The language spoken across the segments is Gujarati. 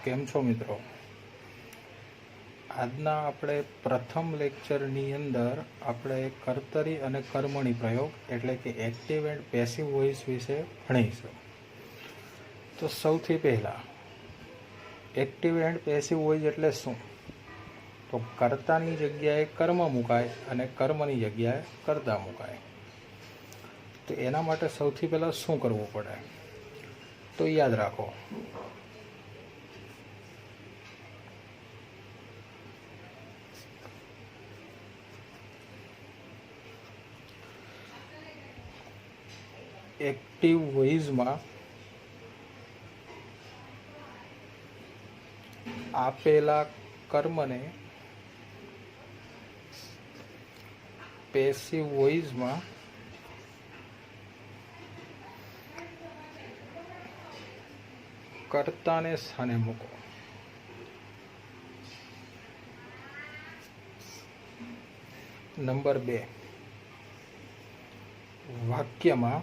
કેમ છો મિત્રો? આજના આપણે પ્રથમ લેક્ચરની અંદર આપણે કર્તરી અને કર્મણી પ્રયોગ એટલે કે એક્ટિવ એન્ડ પેસિવ વોઇસ વિશે ભણીશું. તો સૌથી પહેલાં એક્ટિવ એન્ડ પેસિવ વોઇસ એટલે શું? તો કર્તાની જગ્યાએ કર્મ મુકાય અને કર્મની જગ્યાએ કર્તા મુકાય. તો એના માટે સૌથી પહેલાં શું કરવું પડે? તો યાદ રાખો, એક્ટિવ વોઇસમાં આપેલા કર્મને પેસિવ વોઇસમાં કર્તાને સ્થાને મૂકો. નંબર 2, વાક્યમાં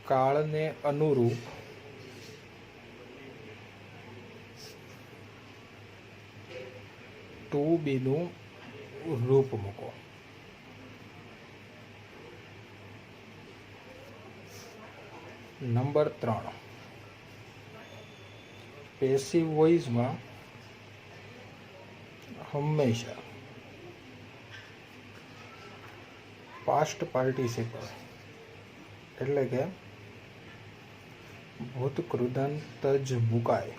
કાળને અનુરૂપ ટુ બીનું રૂપ મૂકો. નંબર 3, પેસિવ વોઇસમાં હંમેશા પાસ્ટ પાર્ટિસિપલ એટલે કે ભૂતકૃદંત જ મુકાય.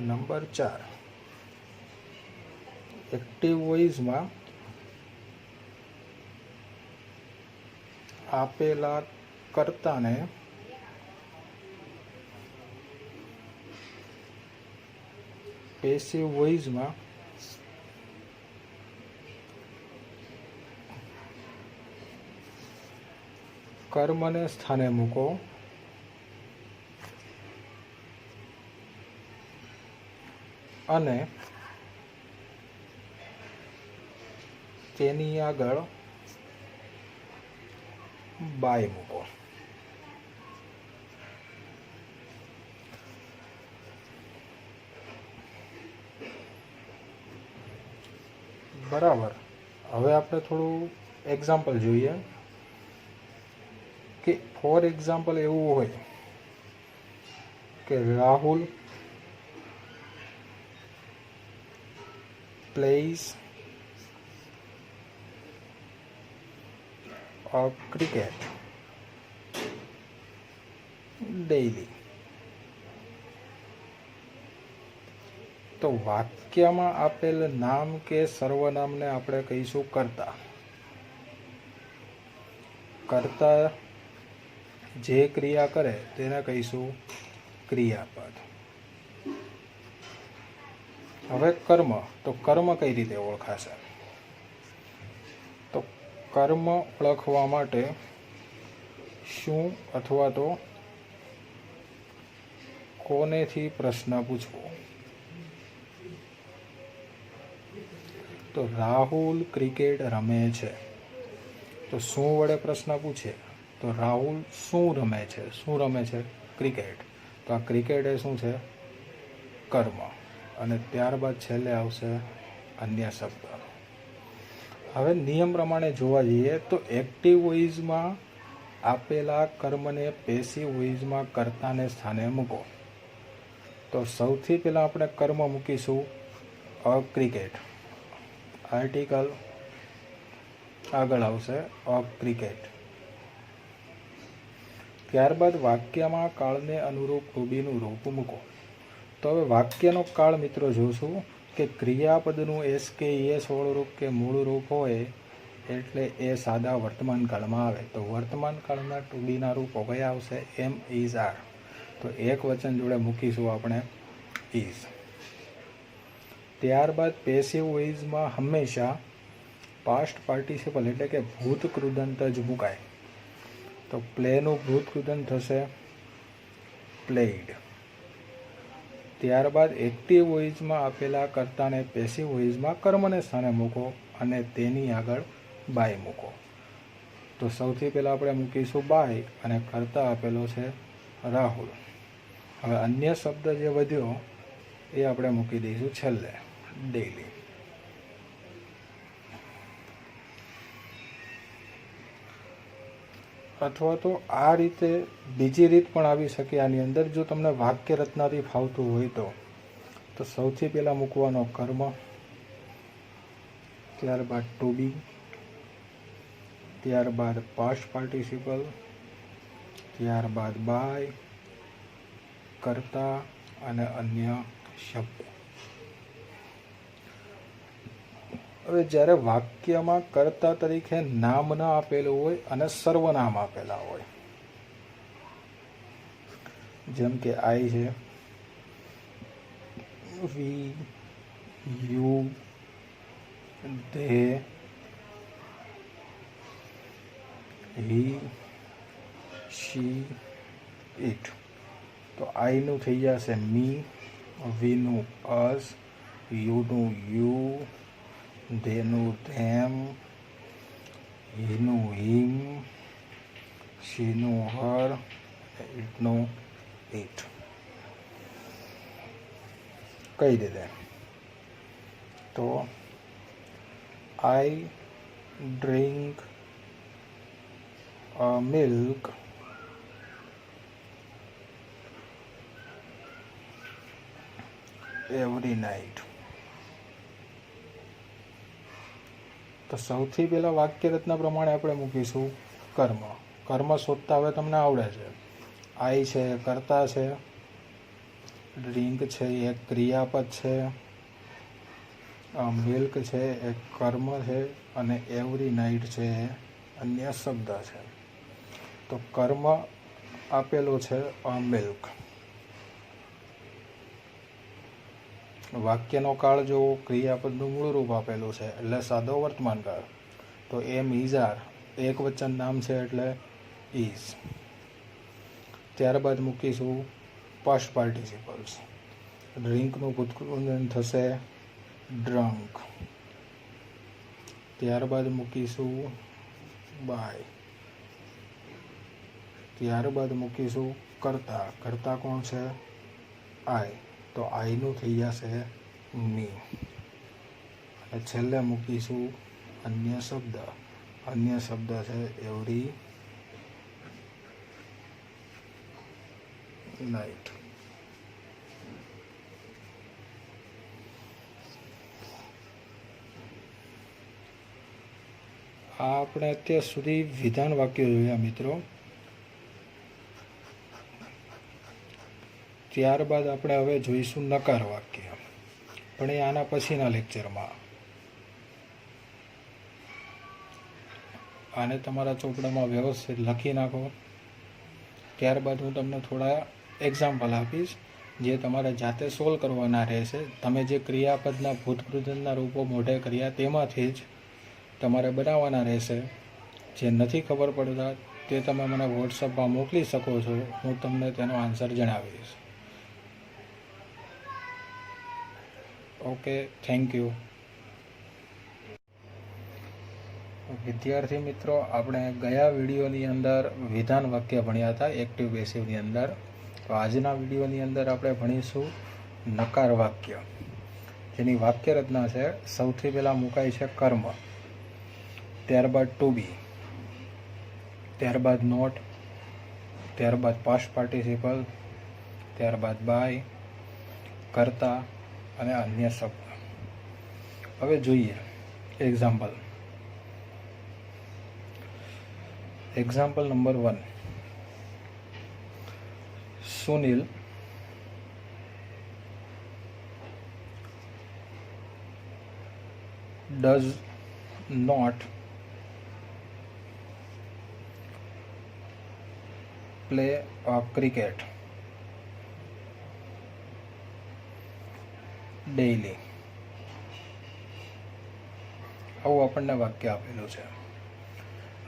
નંબર 4, એક્ટિવ વોઇસમાં આપેલા કર્તાને પેસિવ વોઇસમાં કર્મને સ્થાને મૂકો અને તેની આગળ બાય મૂકો. બરાબર. હવે આપણે થોડું એક્ઝામ્પલ જોઈએ કે ફોર એક્ઝામ્પલ એવું હોય કે રાહુલ પ્લેઝ ક્રિકેટ ડેઇલી. તો વાક્યમાં આપેલ નામ કે સર્વનામને આપણે કહીશું કર્તા. કર્તા જે ક્રિયા કરે તેને કહીશું ક્રિયાપદ. હવે કર્મ, તો કર્મ કઈ રીતે ઓળખાશે? તો કર્મ ઓળખવા માટે શું અથવા તો કોનેથી પ્રશ્ન પૂછવો? તો રાહુલ ક્રિકેટ રમે છે. તો શું વડે પ્રશ્ન પૂછે? તો રાહુલ શું રમે છે? શું રમે છે? ક્રિકેટ. તો આ ક્રિકેટ એ શું છે? કર્મ. અને ત્યારબાદ છેલ્લે આવશે અન્ય શબ્દ. હવે નિયમ પ્રમાણે જોવા જઈએ તો એક્ટિવ વોઇસમાં આપેલા કર્મને પેસિવ વોઇસમાં કર્તાને સ્થાને મૂકો. તો સૌથી પહેલાં આપણે કર્મ મૂકીશું ક્રિકેટ. આર્ટિકલ આગળ આવશે ક્રિકેટ. ત્યારબાદ વાક્યમાં કાળને અનુરૂપ ટુબીનું રૂપ મૂકો. તો હવે વાક્યનો કાળ મિત્રો જોશું કે ક્રિયાપદનું એસ કે એસ વાળું કે મૂળ રૂપ હોય એટલે એ સાદા વર્તમાન કાળમાં આવે. તો વર્તમાન કાળના ટુબીના રૂપો કયા આવશે? Am, is, R. તો એક વચન જોડે મૂકીશું આપણે ઇઝ. ત્યારબાદ પેસિવ વોઇસમાં હંમેશા પાસ્ટ પાર્ટિસિપલ એટલે કે ભૂતકૃદંત જ મુકાય. તો પ્લેનું ભૂતકૃદંત થશે પ્લેઇડ. ત્યારબાદ એક્ટિવ વોઇસમાં આપેલા કર્તાને પેસિવ વોઇસમાં કર્મને સ્થાને મૂકો અને તેની આગળ બાય મૂકો. તો સૌથી પહેલાં આપણે મૂકીશું બાય અને કરતા આપેલો છે રાહુલ. હવે અન્ય શબ્દ જે વધ્યો એ આપણે મૂકી દઈશું છેલ્લે, ડેઈલી. અથવા તો આ રીતે બીજી રીત પણ આવી શકે આની અંદર, જો તમને વાક્ય રચનાથી ફાવતું હોય તો સૌથી પહેલાં મૂકવાનો કર્મ, ત્યારબાદ ટુ બી, ત્યારબાદ પાસ્ટ પાર્ટિસિપલ, ત્યારબાદ બાય, કરતા અને અન્ય શબ્દ. હવે જ્યારે વાક્યમાં કર્તા તરીકે નામ ન આપેલું હોય અને સર્વનામ આપેલા હોય, જેમ કે આઈ છે, we, you, they, he, she, it. તો આઈનું થઈ જશે મી, વીનું અસ, યુનું you, ધેનું them, હીનું him, શીનું Har, ઇટનું it. કઈ રીતે? તો આઈ ડ્રિંક મિલ્ક એવરી નાઇટ. તો સૌથી પહેલાં વાક્ય રચના પ્રમાણે આપણે મૂકીશું કર્મ. કર્મ શોધતા હવે તમને આવડે છે. આઈ છે, કરતા છે, ડ્રિંક છે એ ક્રિયાપદ છે, મિલ્ક છે એ કર્મ છે, અને એવરી નાઇટ છે એ અન્ય શબ્દ છે. તો કર્મ આપેલો છે મિલ્ક. વાક્યનો કાળ જો ક્રિયાપદનું મૂળ રૂપ આપેલું છે એટલે સાદો વર્તમાન કાળ. તો એમ ઇઝ આર એક વચન નામ છે એટલે ઇઝ. ત્યારબાદ મૂકીશું પાસ્ટ પાર્ટિસિપલ્સ. ડ્રિંકનું ભૂતકૃત થશે ડ્રંક. ત્યારબાદ મૂકીશું બાય. ત્યારબાદ મૂકીશું કરતા. કરતા કોણ છે? આઈ. તો આઈનું થઈ જશે મી. અને છેલ્લે મૂકીશું અન્ય શબ્દ. અન્ય શબ્દ છે એવરી નાઇટ. આ આપણે અત્યાર સુધી વિધાન વાક્યો જોયા મિત્રો. ત્યારબાદ આપણે હવે જોઈશું નકાર વાક્ય, પણ એ આના પછીના લેક્ચરમાં. આને તમારા ચોપડામાં વ્યવસ્થિત લખી નાખો. ત્યારબાદ હું તમને થોડા એક્ઝામ્પલ આપીશ જે તમારે જાતે સોલ્વ કરવાના રહેશે. તમે જે ક્રિયાપદના ભૂતકૃતના રૂપો મોઢે કર્યા તેમાંથી જ તમારે બનાવવાના રહેશે. જે નથી ખબર પડતા તે તમે મને વોટ્સઅપમાં મોકલી શકો છો, હું તમને તેનો આન્સર જણાવીશ. Okay, thank you. વિદ્યાર્થી મિત્રો, આપણે ગયા વિડીયોની અંદર વિધાન વાક્ય ભણ્યા હતા એક્ટિવ પેસિવની અંદર. તો આજના વિડીયોની અંદર આપણે ભણીશું નકાર વાક્ય, જેની વાક્ય રચના છે. સૌથી પહેલાં મુકાય છે કર્મ, ત્યારબાદ ટુ બી, ત્યારબાદ નોટ, ત્યારબાદ પાસ્ટ પાર્ટિસિપલ, ત્યારબાદ બાય, કરતા અને અન્ય શબ્દ. હવે જોઈએ example. Example number 1. Sunil does not play cricket daily. આવું આપણને વાક્ય આપેલું છે.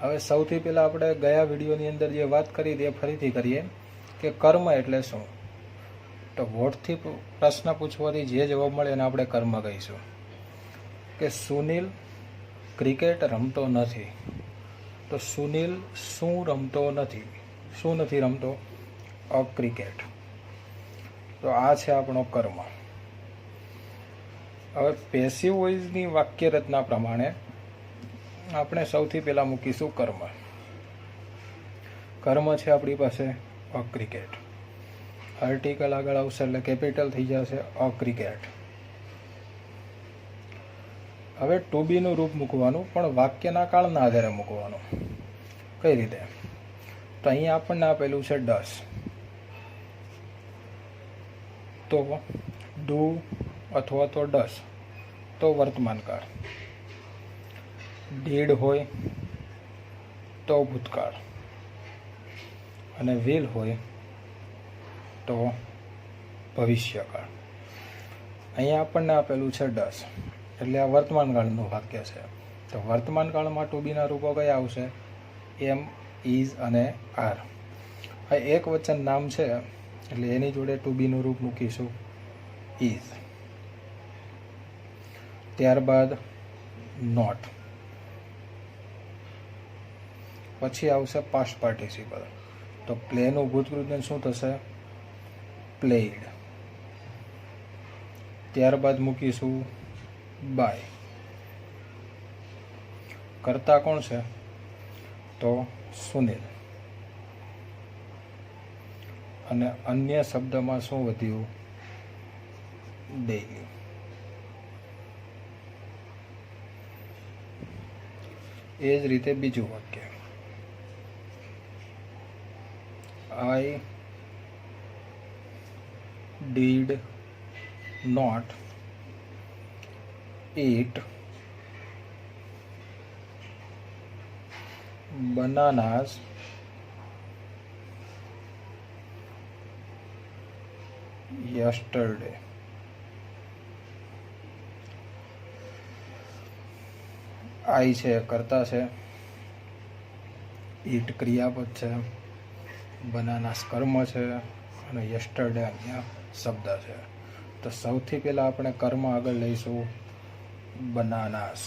હવે સૌથી પહેલાં આપણે ગયા વિડીયોની અંદર જે વાત કરી તે ફરીથી કરીએ કે કર્મ એટલે શું. તો વોટથી પ્રશ્ન પૂછવાથી જે જવાબ મળે એને આપણે કર્મ કહીશું. કે સુનિલ ક્રિકેટ રમતો નથી. તો સુનિલ શું રમતો નથી? શું નથી રમતો? અ ક્રિકેટ. તો આ છે આપણો કર્મ. હવે પેસિવ વોઇસની વાક્ય રચના પ્રમાણે આપણે સૌથી પહેલાં મૂકીશું કર્મ. કર્મ છે આપણી પાસે અ ક્રિકેટ. આર્ટિકલ આગળ આવશે એટલે કેપિટલ થઈ જશે અ ક્રિકેટ. હવે ટુ બીનું રૂપ મૂકવાનું, પણ વાક્યના કાળના આધારે મૂકવાનું. કઈ રીતે? તો અહીંયા આપણને આપેલું છે ડસ. તો ડુ અથવા તો ડસ તો વર્તમાન કાળ. ડીડ હોય તો ભૂતકાળ, અને વિલ હોય તો ભવિષ્યકાળ. અહીંયા આપણને આપેલું છે ડસ, એટલે આ વર્તમાન કાળનું વાક્ય છે. તો વર્તમાન કાળમાં ટુ બીના રૂપો કયા આવશે? એમ, ઇઝ અને આર. આ એક વચન નામ છે એટલે એની જોડે ટુ બીનું રૂપ મૂકીશું ઇઝ. ત્યારબાદ નોટ. પછી આવશે પાસ્ટ પાર્ટિસિપલ. તો પ્લેનું ભૂતકૃત્ય શું થશે? પ્લેઇડ. ત્યારબાદ મૂકીશું બાય. કરતા કોણ છે? તો સુનિલ. અને અન્ય શબ્દમાં શું વધ્યું? ડેઇલી. એ જ રીતે બીજું વાક્ય, I did not eat bananas yesterday. I છે કરતા છે, ઈટ ક્રિયાપદ છે, બનાનાસ કર્મ છે, અને યસ્ટરડે અહીંયા શબ્દ છે. તો સૌથી પહેલાં આપણે કર્મ આગળ લઈશું બનાનાસ.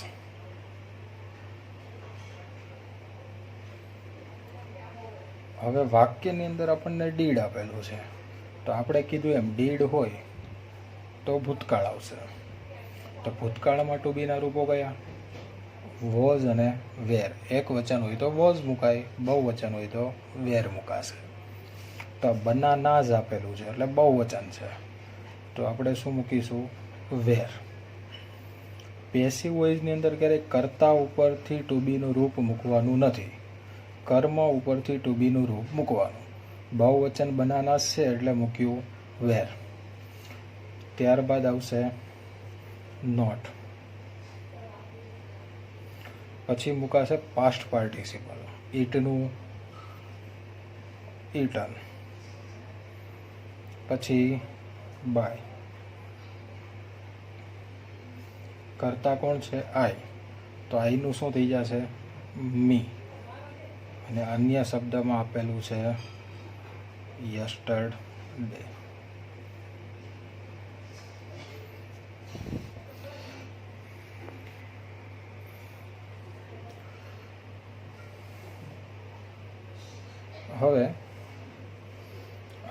હવે વાક્યની અંદર આપણને ડીડ આપેલું છે. તો આપણે કીધું એમ ડીડ હોય તો ભૂતકાળ આવશે. તો ભૂતકાળમાં ટુ બીના રૂપો કયા? વોઝ અને વેર. એક વચન હોય તો વોઝ મુકાય, બહુવચન હોય તો વેર મુકાશે. તો બનાનાઝ આપેલું છે એટલે બહુવચન છે, તો આપણે શું મૂકીશું? વેર. પેસિવ વોઇસની અંદર ક્યારેય કર્તા ઉપરથી ટુ બીનું રૂપ મૂકવાનું નથી, કર્મ ઉપરથી ટુ બીનું રૂપ મૂકવાનું. બહુવચન બનાનાસ છે એટલે મૂક્યું વેર. ત્યારબાદ આવશે નોટ. પછી મુકાશે પાસ્ટ પાર્ટિસિપલ. ઈટનું ઈટન. પછી બાય. કરતા કોણ છે? આઈ. તો આઈનું શું થઈ જશે? મી. અને અન્ય શબ્દમાં આપેલું છે યસ્ટરડે. હવે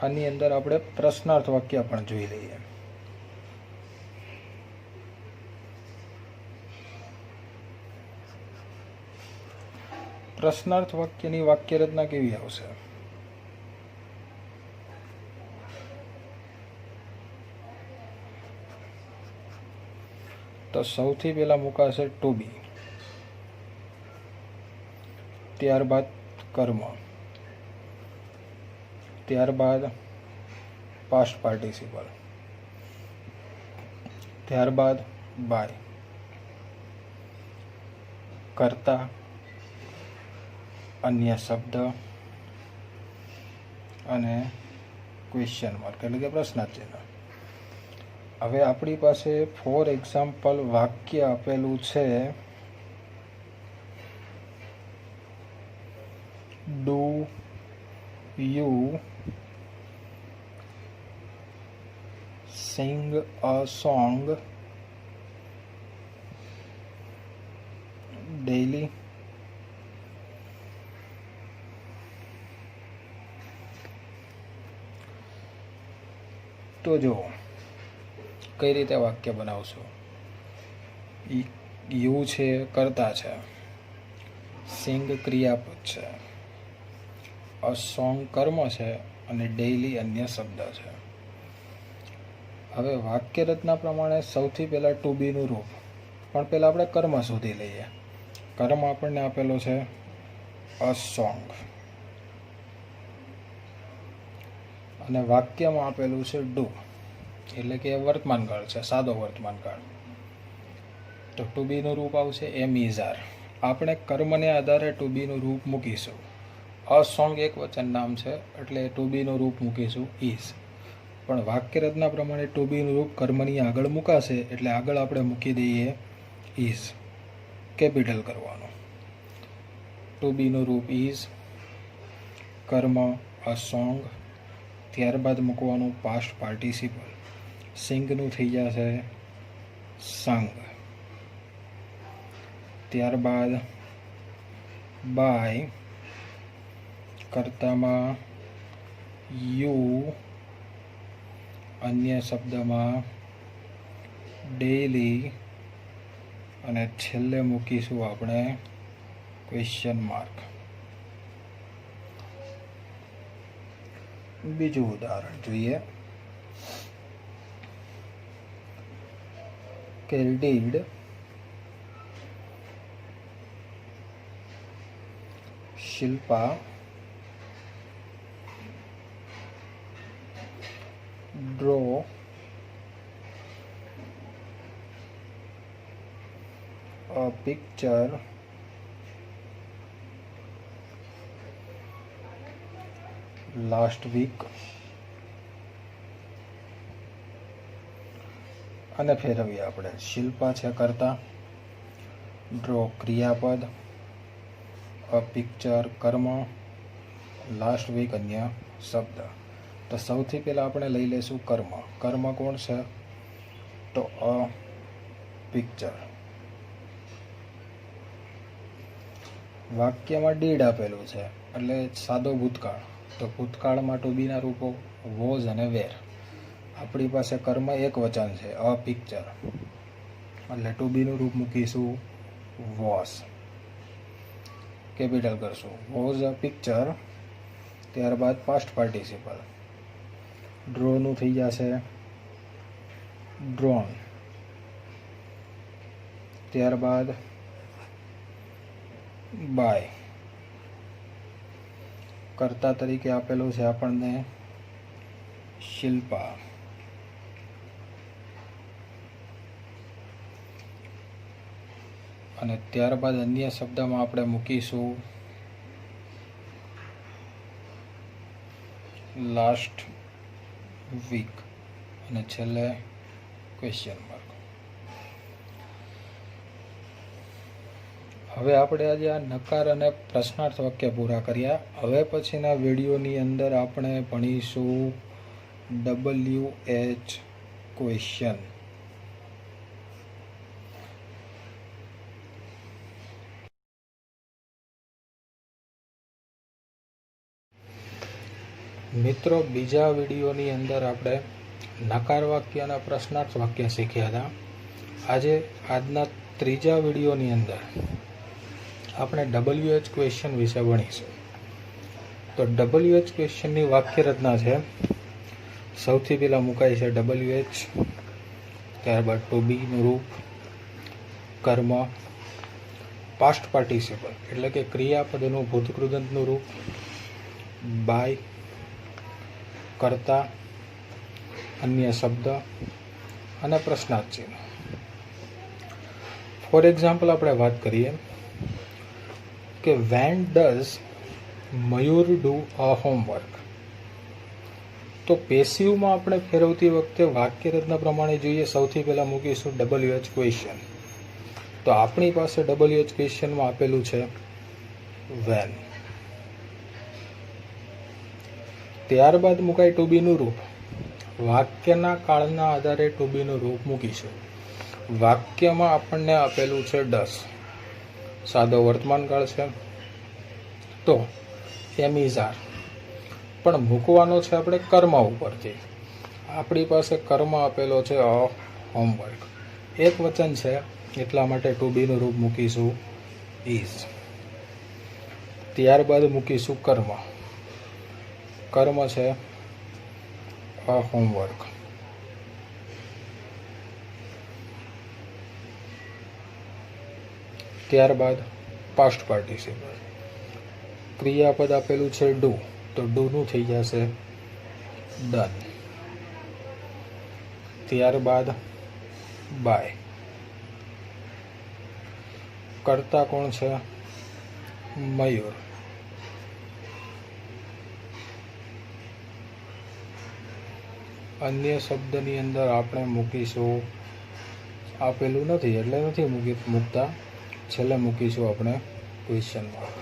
આની અંદર આપણે પ્રશ્નાર્થ વાક્ય પણ જોઈ લઈએ. પ્રશ્નાર્થ વાક્યની વાક્ય રચના કેવી આવશે? તો સૌથી પહેલા મુકાશે ટુ બી, ત્યારબાદ કર્મ, ત્યારબાદ પાસ્ટ પાર્ટિસિપલ, ત્યારબાદ બાય, કરતા, અન્ય શબ્દ અને ક્વેશ્ચન માર્ક એટલે કે પ્રશ્નાર્થ ચિહ્ન. હવે આપણી પાસે ફોર એક્ઝામ્પલ વાક્ય આપેલું છે do you sing a song daily. તો જો કઈ રીતે વાક્ય બનાવશો. યુ છે કર્તા છે, સિંગ ક્રિયાપદ છે, અ સોંગ કર્મ છે અને ડેઇલી અન્ય શબ્દ છે. હવે વાક્ય રચના પ્રમાણે સૌથી પહેલાં ટુ બીનું રૂપ, પણ પહેલાં આપણે કર્મ શોધી લઈએ. કર્મ આપણને આપેલો છે અ સોંગ અને વાક્યમાં આપેલું છે ડુ, એટલે કે વર્તમાનકાળ છે, સાદો વર્તમાનકાળ. તો ટુ બીનું રૂપ આવશે એમ ઇઝ આર. આપણે કર્મને આધારે ટુ બીનું રૂપ મૂકીશું. અ સોંગ એક વચન નામ છે એટલે ટુ બીનું રૂપ મૂકીશું ઇઝ. પણ વાક્ય રચના પ્રમાણે ટુ બીનું રૂપ કર્મની આગળ મૂકાશે એટલે આગળ આપણે મૂકી દઈએ ઇઝ, કેપિટલ કરવાનું. ટુ બીનું રૂપ ઇઝ, કર્મ અ સોંગ, ત્યારબાદ મૂકવાનું પાસ્ટ પાર્ટિસિપલ. સિંગનું થઈ જશે સંગ, ત્યારબાદ બાય, કર્તામાં યુ, અન્ય શબ્દમાં ડેઇલી અને છેલ્લે મૂકીશું આપણે ક્વેશ્ચન માર્ક. બીજું ઉદાહરણ જોઈએ કે did Shilpa draw a picture last week. અને ફેરવીએ આપણે. શિલ્પા છે કર્તા, ડ્રો ક્રિયાપદ, અ પિક્ચર કર્મ, લાસ્ટ વીક અન્ય શબ્દ. તો સૌથી પહેલાં આપણે લઈ લઈશું કર્મ. કર્મ કોણ છે? તો અ પિક્ચર. વાક્યમાં ડીડ આપેલું છે એટલે સાદો ભૂતકાળ. તો ભૂતકાળમાં ટુ બીના રૂપો વોઝ અને વેર. આપણી પાસે કર્મ એક વચન છે અ પિક્ચર એટલે ટુ બીનું રૂપ મૂકીશું વોઝ, કેપિટલ કરશું. વોઝ અ પિક્ચર, ત્યારબાદ પાસ્ટ પાર્ટિસિપલ. ડ્રોનું થઈ જશે ડ્રોન, ત્યારબાદ બાય. કર્તા તરીકે આપેલું છે આપણને શિલ્પા. અને ત્યારબાદ અન્ય શબ્દમાં આપણે મૂકીશું લાસ્ટ વીક અને છેલ્લે ક્વેશ્ચન માર્ક. હવે આપણે આજે આ નકાર અને પ્રશ્નાર્થ વાક્ય પૂરા કર્યા. હવે પછીના વિડીયોની અંદર આપણે ભણીશું WH ક્વેશ્ચન. મિત્રો, બીજા વિડીયોની અંદર આપણે નકાર વાક્ય અને પ્રશ્નાર્થ વાક્ય શીખ્યા હતા. આજના ત્રીજા વિડીયોની અંદર આપણે WH ક્વેશ્ચન વિશે ભણીશું. તો WH ક્વેશ્ચનની વાક્ય રચના છે. સૌથી પહેલાં મુકાય છે WH, ત્યારબાદ ટુ બીનું રૂપ, કર્મ, પાસ્ટ પાર્ટિસિપલ એટલે કે ક્રિયાપદનું ભૂતકૃદંતનું રૂપ, બાય, કર્તા, અન્ય શબ્દ અને પ્રશ્નાર્થ ચિહ્ન. ફોર એક્ઝામ્પલ આપણે વાત કરીએ કે when does Mayur do a homework. તો પેસિવમાં આપણે ફેરવતી વખતે વાક્ય રચના પ્રમાણે જોઈએ. સૌથી પહેલાં મૂકીશું WH ક્વેશ્ચન. તો આપણી પાસે WH ક્વેશ્ચનમાં આપેલું છે વેન. ત્યારબાદ મુકાય ટુ બીનું રૂપ. વાક્યના કાળના આધારે ટુ બીનું રૂપ મૂકીશું. વાક્યમાં આપણને આપેલું છે ડસ. સાદો વર્તમાનકાળ છે. તો એમ ઇઝ આર પણ મૂકવાનો છે આપણે કર્મ ઉપરથી. આપણી પાસે કર્મ આપેલો છે અ હોમવર્ક. એક વચન છે એટલા માટે ટુ બીનું રૂપ મૂકીશું ઇઝ. ત્યારબાદ મૂકીશું કર્મ. કર્મ છે અ હોમવર્ક. ત્યારબાદ પાસ્ટ પાર્ટિસિપલ. ક્રિયાપદ આપેલું છે ડુ, તો ડુનું થઈ જશે ડન. ત્યારબાદ બાય. કર્તા કોણ છે? મયુર. અન્ય શબ્દની અંદર આપણે મૂકીશું, આપેલું નથી એટલે નથી મૂકતા, છેલ્લે મૂકીશું આપણે ક્વેશ્ચન માર્ક.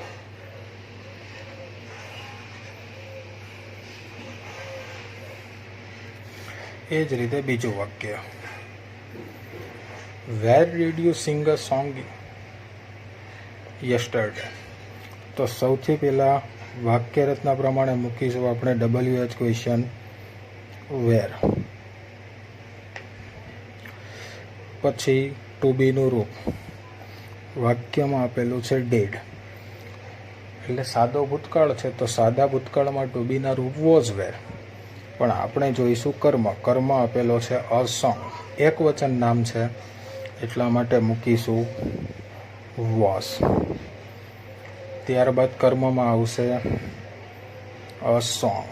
એ જ રીતે બીજું વાક્ય, where did you sing a song yesterday. તો સૌથી પહેલાં વાક્ય રચના પ્રમાણે મૂકીશું આપણે WH ક્વેશ્ચન વેર. પછી ટુ બીનું રૂપ વાક્યમાં આપેલું છે ડેડ, એટલે સાદો ભૂતકાળ છે તો સાદા ભૂતકાળમાં ટુ બીના રૂપ વોઝ વેર. પણ આપણે જોઈશું કર્મ. કર્મ આપેલો છે અ સોંગ, એક વચન નામ છે એટલા માટે મૂકીશું વોઝ. ત્યારબાદ કર્મમાં આવશે અ સોંગ.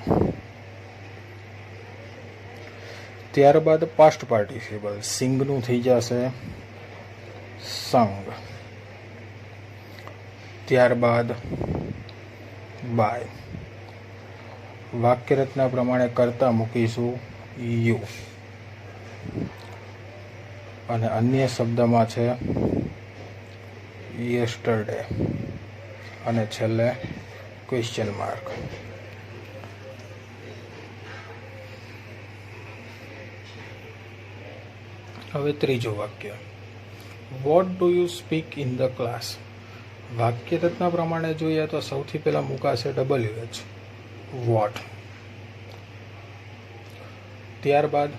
ત્યારબાદ પાસ્ટ પાર્ટિસિપલ, સિંગનું થઈ જશે સંગ. ત્યારબાદ બાય. વાક્ય રચના પ્રમાણે કરતા મૂકીશું યુ. અને અન્ય શબ્દમાં છે યસ્ટરડે અને છેલ્લે ક્વેશ્ચન માર્ક. હવે ત્રીજું વાક્ય, what do you speak in the class. વાક્ય રચના પ્રમાણે જોઈએ તો સૌથી પહેલાં મૂકાશે WH વોટ. ત્યારબાદ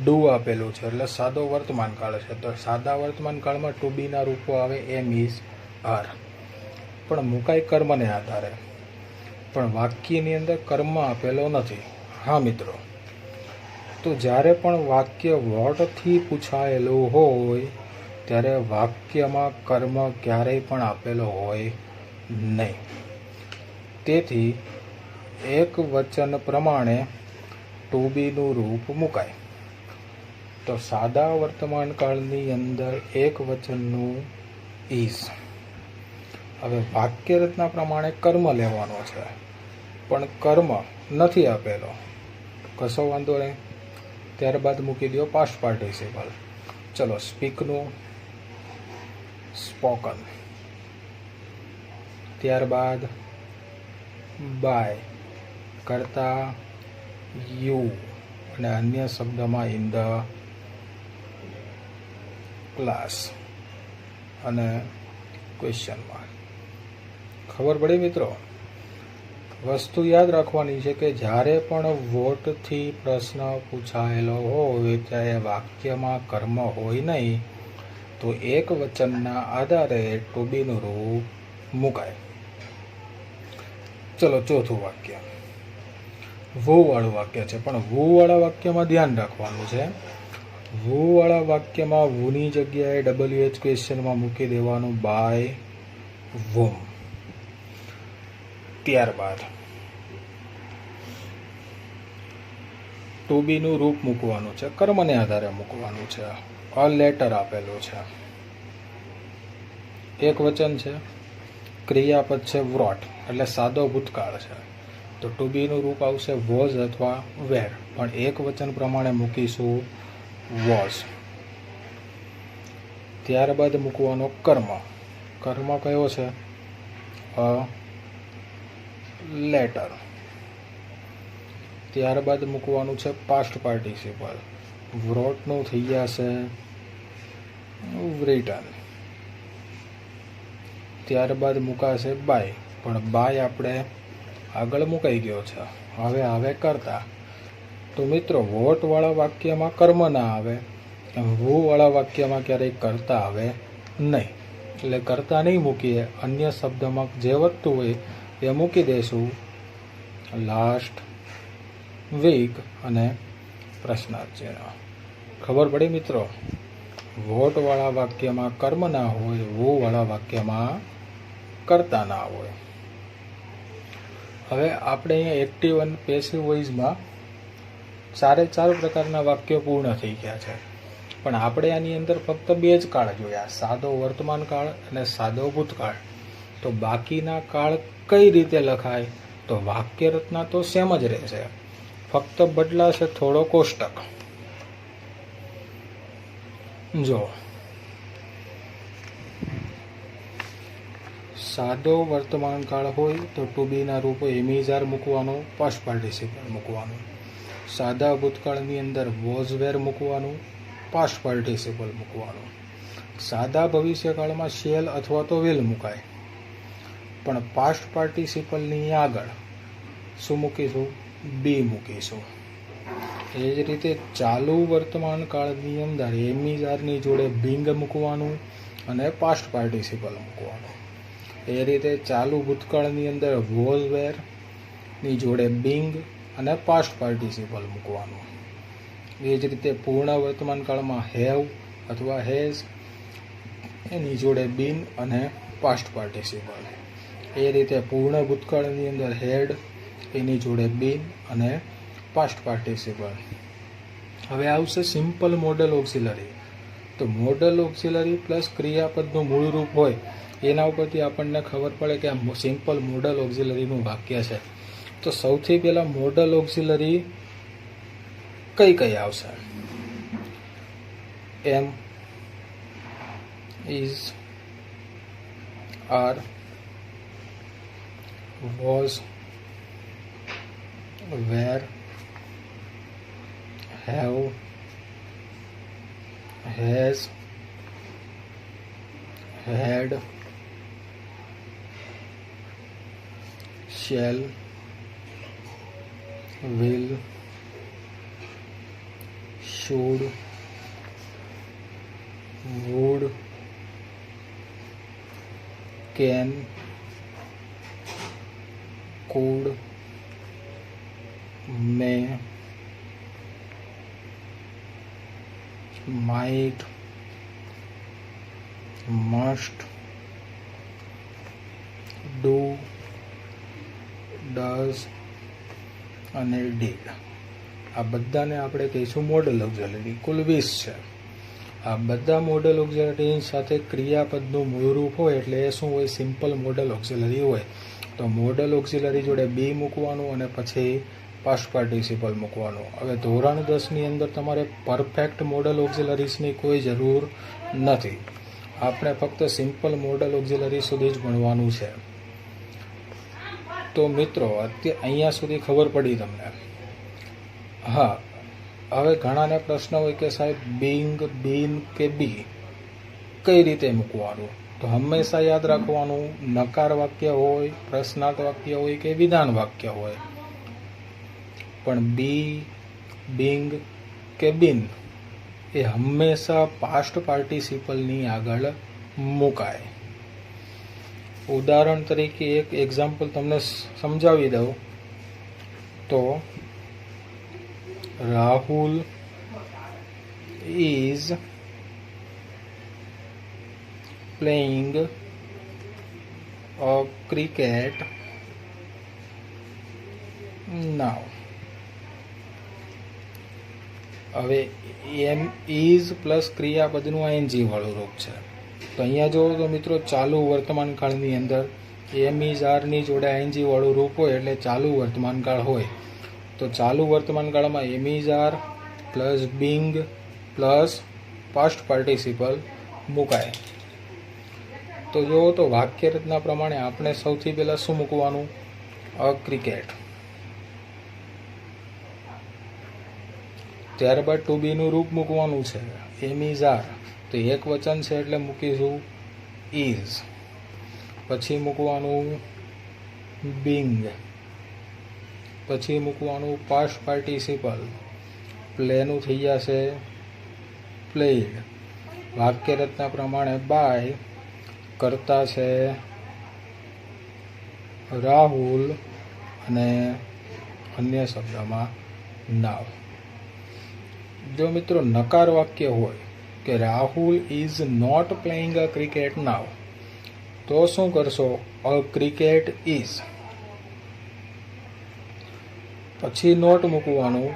ડુ આપેલું છે એટલે સાદો વર્તમાન કાળ છે તો સાદા વર્તમાન કાળમાં ટુ બીના રૂપો આવે એમ ઇઝ આર. પણ મુકાઈ કર્મને આધારે, પણ વાક્યની અંદર કર્મ આપેલો નથી. હા મિત્રો, તો જ્યારે પણ વાક્ય વોટથી પૂછાયેલું હોય ત્યારે વાક્યમાં કર્મ ક્યારેય પણ આપેલો હોય નહીં. તેથી એક વચન પ્રમાણે ટુ બીનું રૂપ મુકાય. તો સાદા વર્તમાન કાળની અંદર એક વચનનું ઇઝ. હવે વાક્ય રચના પ્રમાણે કર્મ લેવાનો છે પણ કર્મ નથી આપેલો, કશો વાંધો નહીં. ત્યારબાદ મૂકી દો પાસ્ટ પાર્ટિસિપલ. ચલો, સ્પીકનું સ્પોકન. ત્યારબાદ બાય, કરતા યુ અને અન્ય શબ્દમાં ઇન ધ ક્લાસ અને ક્વેશ્ચન માર્ક. ખબર પડી મિત્રો? વસ્તુ યાદ રાખવાની છે કે જ્યારે પણ વોટથી પ્રશ્ન પૂછાયેલો હોય ત્યારે વાક્યમાં કર્મ હોય નહીં, તો એક વચનના આધારે ટુ બીનું રૂપ મુકાય. ચલો, ચોથું વાક્ય વુ-વાળું વાક્ય છે, પણ વુ-વાળા વાક્યમાં ધ્યાન રાખવાનું છે. વુ-વાળા વાક્યમાં વુની જગ્યાએ WH ક્વેશ્ચનમાં મૂકી દેવાનું બાય વુમ. ત્યારબાદ ટુ બીનું રૂપ મૂકવાનું છે, કર્મને આધારે મૂકવાનું છે. અ લેટર આપેલું છે, એક વચન છે, ક્રિયાપદ છે વ્રોટ એટલે સાદો ભૂતકાળ છે તો ટુ બીનું રૂપ આવશે વોઝ અથવા વેર, પણ એક વચન પ્રમાણે મૂકીશું વોઝ. ત્યારબાદ મૂકવાનો કર્મ. કર્મ કયો છે? A letter. ત્યારબાદ મૂકવાનું છે પાસ્ટ પાર્ટિસિપલ. વ્રોટનું થઈ જશે રિટન. ત્યારબાદ મુકાશે બાય, પણ બાય આપણે આગળ મુકાઈ ગયો છે. હવે આવે કરતા. તો મિત્રો વોટવાળા વાક્યમાં કર્મ ના આવે, હુવાળા વાક્યમાં ક્યારેય કરતા આવે નહીં. એટલે કરતા નહીં મૂકીએ, અન્ય શબ્દમાં જે વધતું હોય એ મૂકી દઈશું. લાસ્ટ વીક અને પ્રશ્નાર્થ ચિહ્ન. ખબર પડી મિત્રો? વોટવાળા વાક્યમાં કર્મ ના હોય, હુવાળા વાક્યમાં કરતા ના હોય. હવે આપણે અહીંયા એક્ટિવ અને પેસિવ વોઇસમાં 4 પ્રકારના વાક્યો પૂર્ણ થઈ ગયા છે. પણ આપણે આની અંદર ફક્ત 2 જ કાળ જોયા, સાદો વર્તમાન કાળ અને સાદો ભૂતકાળ. તો બાકીના કાળ કઈ રીતે લખાય? તો વાક્ય રચના તો સેમ જ રહેશે, ફક્ત બદલાશે થોડો કોષ્ટક. જો સાદો વર્તમાન કાળ હોય તો ટુ બીના રૂપે એમિઝાર મૂકવાનું, પાસ્ટ પાર્ટિસિપલ મૂકવાનું. સાદા ભૂતકાળની અંદર વોઝ વેર મૂકવાનું, પાસ્ટ પાર્ટિસિપલ મૂકવાનું. સાદા ભવિષ્યકાળમાં શેલ અથવા તો વિલ મુકાય, પણ પાસ્ટ પાર્ટિસિપલની આગળ શું મૂકીશું? બી મૂકીશું. એ જ રીતે ચાલુ વર્તમાન કાળની અંદર એમિઝારની જોડે બિંગ મૂકવાનું અને પાસ્ટ પાર્ટિસિપલ મૂકવાનું. એ રીતે ચાલુ ભૂતકાળની અંદર વોઝ વેરની જોડે બિંગ અને પાસ્ટ પાર્ટિસિપલ મૂકવાનું. એ જ રીતે પૂર્ણ વર્તમાન કાળમાં હેવ અથવા હેઝ એની જોડે બીન અને પાસ્ટ પાર્ટિસિપલ. એ રીતે પૂર્ણ ભૂતકાળની અંદર હેડ એની જોડે બીન અને પાસ્ટ પાર્ટિસિપલ. હવે આવશે સિમ્પલ મોડલ ઓક્સિલરી. તો મોડલ ઓક્સિલરી પ્લસ ક્રિયાપદનું મૂળ રૂપ હોય એના ઉપરથી આપણને ખબર પડે કે આ સિમ્પલ મોડલ ઓક્સિલરીનું વાક્ય છે. તો સૌથી પહેલાં મોડલ ઓક્સિલરી કઈ આવશે? Am, is, are, was, were, have, has, had, shall, will, should, would, can, could, may, might, must, do, does અને ડીડ. આ બધાને આપણે કહીશું મોડલ ઓક્સિલરી. કુલ 20 છે. આ બધા મોડલ ઓક્સિલરી સાથે ક્રિયાપદનું મૂળરૂપ હોય એટલે એ શું હોય? સિમ્પલ મોડલ ઓક્સિલરી હોય. તો મોડલ ઓક્સિલરી જોડે બી મૂકવાનું અને પછી પાસ્ટ પાર્ટિસિપલ મૂકવાનું. હવે ધોરણ 10ની અંદર તમારે પરફેક્ટ મોડલ ઓક્સિલરીસની કોઈ જરૂર નથી. આપણે ફક્ત સિમ્પલ મોડલ ઓક્સિલરી સુધી જ ભણવાનું છે. તો મિત્રો અહીંયા સુધી ખબર પડી તમને? હા. હવે ઘણાને પ્રશ્ન હોય કે સાહેબ બિંગ, બીન કે બી કઈ રીતે મૂકવાનું? તો હંમેશા યાદ રાખવાનું, નકાર વાક્ય હોય, પ્રશ્નાર્થ વાક્ય હોય કે વિધાન વાક્ય હોય, પણ બી, બિંગ કે બિન એ હંમેશા પાસ્ટ પાર્ટિસિપલની આગળ મુકાય. ઉદાહરણ તરીકે એક એક્ઝામ્પલ તમને સમજાવી દઉં તો રાહુલ ઇઝ પ્લેઇંગ ક્રિકેટ નાવ. હવે એમ ઇઝ પ્લસ ક્રિયાપદનું આઈએનજી વાળું રૂપ છે. તો અહીંયા જો તો મિત્રો ચાલુ વર્તમાન કાળની અંદર એમ ઇઝ આરની જોડે આઈએનજી વાળું રૂપ હોય એટલે ચાલુ વર્તમાન કાળ હોય. તો ચાલુ વર્તમાન કાળમાં am is are plus being plus past participle મુકાય. તો જો તો વાક્ય રચના પ્રમાણે આપણે સૌથી પહેલાં શું મૂકવાનું? અ ક્રિકેટ. ત્યારબાદ ટુ બીનું રૂપ મૂકવાનું છે એમ ઇઝ આર. તો એક વચન છે એટલે મૂકીશું ઇઝ. પછી મૂકવાનું બીંગ, પછી મૂકવાનું પાસ્ટ પાર્ટિસિપલ, પ્લેનું થઈ જશે પ્લેડ. વાક્ય રચના પ્રમાણે બાય કરતા છે રાહુલ અને અન્ય શબ્દમાં નાવ. જો મિત્રો નકાર વાક્ય હોય કે Rahul is not playing a cricket now, તો શું કરશો? અ ક્રિકેટ ઇઝ, પછી નોટ મૂકવાનું.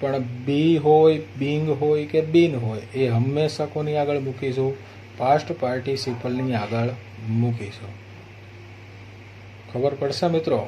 પણ બી હોય, બિંગ હોય કે બીન હોય એ હંમેશા કોની આગળ મૂકીશું? પાસ્ટ પાર્ટિસિપલની આગળ મૂકીશું. ખબર પડશે મિત્રો?